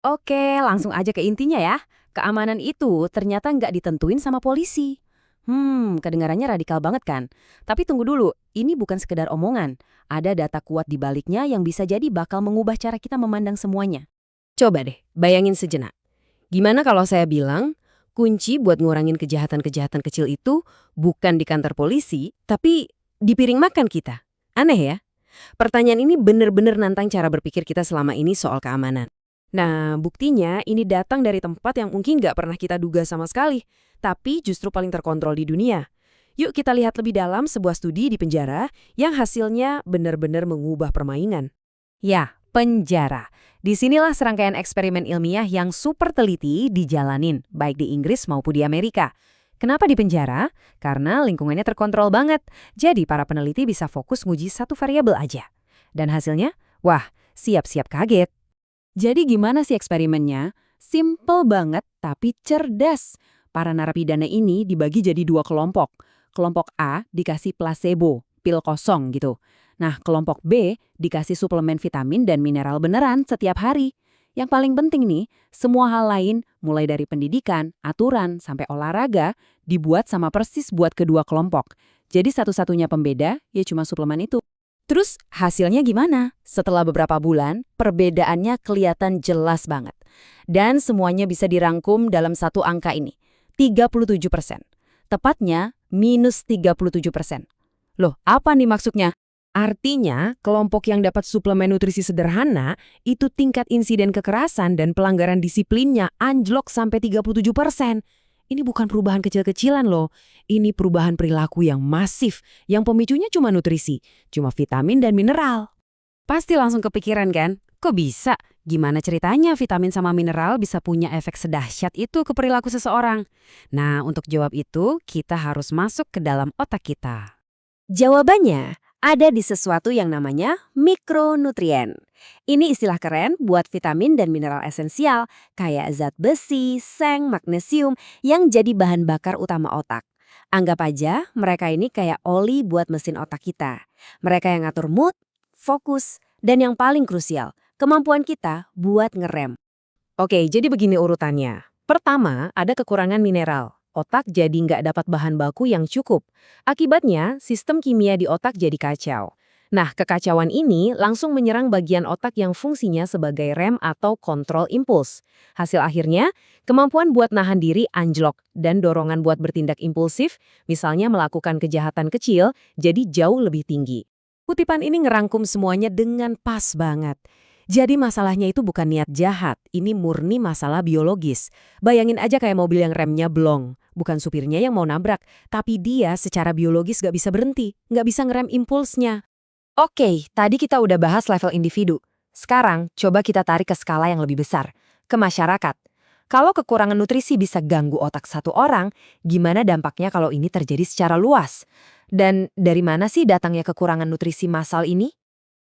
Oke, langsung aja ke intinya ya. Keamanan itu ternyata nggak ditentuin sama polisi. Kedengarannya radikal banget kan? Tapi tunggu dulu, ini bukan sekedar omongan. Ada data kuat di baliknya yang bisa jadi bakal mengubah cara kita memandang semuanya. Coba deh, bayangin sejenak. Gimana kalau saya bilang, kunci buat ngurangin kejahatan-kejahatan kecil itu bukan di kantor polisi, tapi di piring makan kita. Aneh ya? Pertanyaan ini bener-bener nantang cara berpikir kita selama ini soal keamanan. Nah, buktinya ini datang dari tempat yang mungkin nggak pernah kita duga sama sekali, tapi justru paling terkontrol di dunia. Yuk kita lihat lebih dalam sebuah studi di penjara yang hasilnya benar-benar mengubah permainan. Ya, penjara. Disinilah serangkaian eksperimen ilmiah yang super teliti dijalanin, baik di Inggris maupun di Amerika. Kenapa di penjara? Karena lingkungannya terkontrol banget. Jadi para peneliti bisa fokus nguji satu variabel aja. Dan hasilnya, wah, siap-siap kaget. Jadi gimana sih eksperimennya? Simple banget tapi cerdas. Para narapidana ini dibagi jadi dua kelompok. Kelompok A dikasih placebo, pil kosong gitu. Nah, kelompok B dikasih suplemen vitamin dan mineral beneran setiap hari. Yang paling penting nih, semua hal lain, mulai dari pendidikan, aturan, sampai olahraga, dibuat sama persis buat kedua kelompok. Jadi satu-satunya pembeda, ya cuma suplemen itu. Terus hasilnya gimana? Setelah beberapa bulan, perbedaannya kelihatan jelas banget. Dan semuanya bisa dirangkum dalam satu angka ini, 37%. Tepatnya, minus 37%. Loh, apa nih maksudnya? Artinya, kelompok yang dapat suplemen nutrisi sederhana, itu tingkat insiden kekerasan dan pelanggaran disiplinnya anjlok sampai 37%. Ini bukan perubahan kecil-kecilan loh. Ini perubahan perilaku yang masif, yang pemicunya cuma nutrisi, cuma vitamin dan mineral. Pasti langsung kepikiran kan? Kok bisa? Gimana ceritanya vitamin sama mineral bisa punya efek sedahsyat itu ke perilaku seseorang? Nah, untuk jawab itu, kita harus masuk ke dalam otak kita. Jawabannya ada di sesuatu yang namanya mikronutrien. Ini istilah keren buat vitamin dan mineral esensial kayak zat besi, seng, magnesium yang jadi bahan bakar utama otak. Anggap aja mereka ini kayak oli buat mesin otak kita. Mereka yang ngatur mood, fokus, dan yang paling krusial, kemampuan kita buat ngerem. Oke, jadi begini urutannya. Pertama, ada kekurangan mineral. Otak jadi nggak dapat bahan baku yang cukup. Akibatnya, sistem kimia di otak jadi kacau. Nah, kekacauan ini langsung menyerang bagian otak yang fungsinya sebagai rem atau kontrol impuls. Hasil akhirnya, kemampuan buat nahan diri anjlok dan dorongan buat bertindak impulsif, misalnya melakukan kejahatan kecil, jadi jauh lebih tinggi. Kutipan ini ngerangkum semuanya dengan pas banget. Jadi masalahnya itu bukan niat jahat, ini murni masalah biologis. Bayangin aja kayak mobil yang remnya blong. Bukan supirnya yang mau nabrak, tapi dia secara biologis gak bisa berhenti, gak bisa ngerem impulsnya. Oke, tadi kita udah bahas level individu. Sekarang, coba kita tarik ke skala yang lebih besar, ke masyarakat. Kalau kekurangan nutrisi bisa ganggu otak satu orang, gimana dampaknya kalau ini terjadi secara luas? Dan dari mana sih datangnya kekurangan nutrisi massal ini?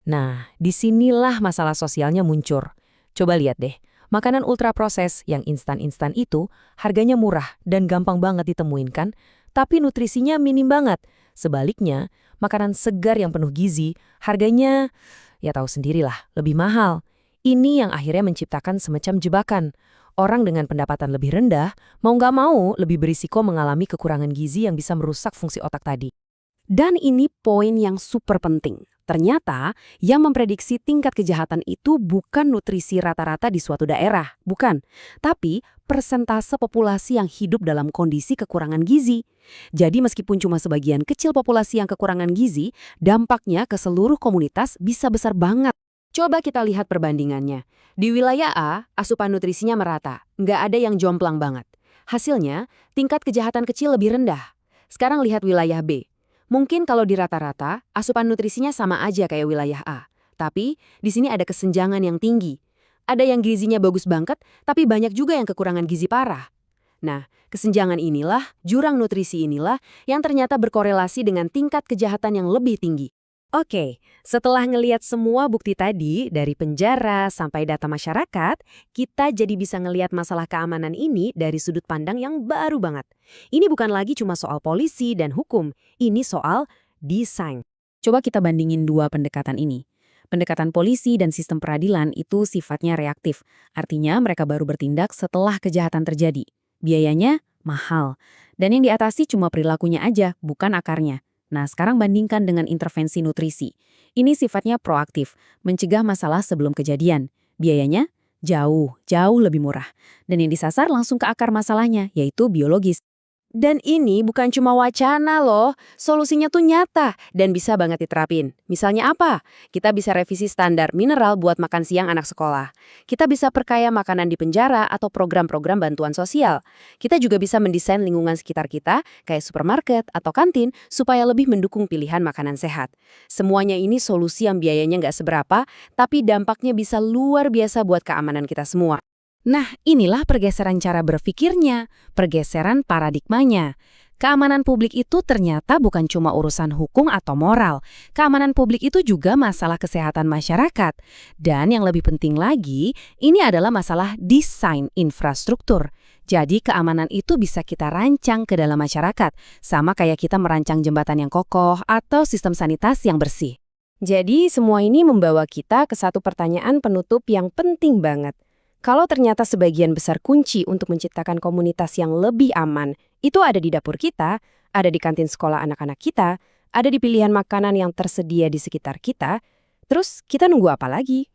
Nah, disinilah masalah sosialnya muncul. Coba lihat deh, makanan ultraproses yang instan-instan itu harganya murah dan gampang banget ditemuin kan, tapi nutrisinya minim banget. Sebaliknya, makanan segar yang penuh gizi, harganya, ya tahu sendirilah, lebih mahal. Ini yang akhirnya menciptakan semacam jebakan. Orang dengan pendapatan lebih rendah, mau nggak mau lebih berisiko mengalami kekurangan gizi yang bisa merusak fungsi otak tadi. Dan ini poin yang super penting. Ternyata yang memprediksi tingkat kejahatan itu bukan nutrisi rata-rata di suatu daerah, bukan. Tapi persentase populasi yang hidup dalam kondisi kekurangan gizi. Jadi meskipun cuma sebagian kecil populasi yang kekurangan gizi, dampaknya ke seluruh komunitas bisa besar banget. Coba kita lihat perbandingannya. Di wilayah A, asupan nutrisinya merata, nggak ada yang jomplang banget. Hasilnya, tingkat kejahatan kecil lebih rendah. Sekarang lihat wilayah B. Mungkin kalau di rata-rata, asupan nutrisinya sama aja kayak wilayah A. Tapi, di sini ada kesenjangan yang tinggi. Ada yang gizinya bagus banget, tapi banyak juga yang kekurangan gizi parah. Nah, kesenjangan inilah, jurang nutrisi inilah, yang ternyata berkorelasi dengan tingkat kejahatan yang lebih tinggi. Oke, setelah ngeliat semua bukti tadi, dari penjara sampai data masyarakat, kita jadi bisa ngeliat masalah keamanan ini dari sudut pandang yang baru banget. Ini bukan lagi cuma soal polisi dan hukum, ini soal desain. Coba kita bandingin dua pendekatan ini. Pendekatan polisi dan sistem peradilan itu sifatnya reaktif. Artinya mereka baru bertindak setelah kejahatan terjadi. Biayanya mahal. Dan yang diatasi cuma perilakunya aja, bukan akarnya. Nah, sekarang bandingkan dengan intervensi nutrisi. Ini sifatnya proaktif, mencegah masalah sebelum kejadian. Biayanya jauh lebih murah. Dan yang disasar langsung ke akar masalahnya, yaitu biologis. Dan ini bukan cuma wacana loh, solusinya tuh nyata dan bisa banget diterapin. Misalnya apa? Kita bisa revisi standar mineral buat makan siang anak sekolah. Kita bisa perkaya makanan di penjara atau program-program bantuan sosial. Kita juga bisa mendesain lingkungan sekitar kita, kayak supermarket atau kantin, supaya lebih mendukung pilihan makanan sehat. Semuanya ini solusi yang biayanya nggak seberapa, tapi dampaknya bisa luar biasa buat keamanan kita semua. Nah, inilah pergeseran cara berpikirnya, pergeseran paradigmanya. Keamanan publik itu ternyata bukan cuma urusan hukum atau moral. Keamanan publik itu juga masalah kesehatan masyarakat. Dan yang lebih penting lagi, ini adalah masalah desain infrastruktur. Jadi keamanan itu bisa kita rancang ke dalam masyarakat, sama kayak kita merancang jembatan yang kokoh atau sistem sanitasi yang bersih. Jadi semua ini membawa kita ke satu pertanyaan penutup yang penting banget. Kalau ternyata sebagian besar kunci untuk menciptakan komunitas yang lebih aman, itu ada di dapur kita, ada di kantin sekolah anak-anak kita, ada di pilihan makanan yang tersedia di sekitar kita, terus kita nunggu apa lagi?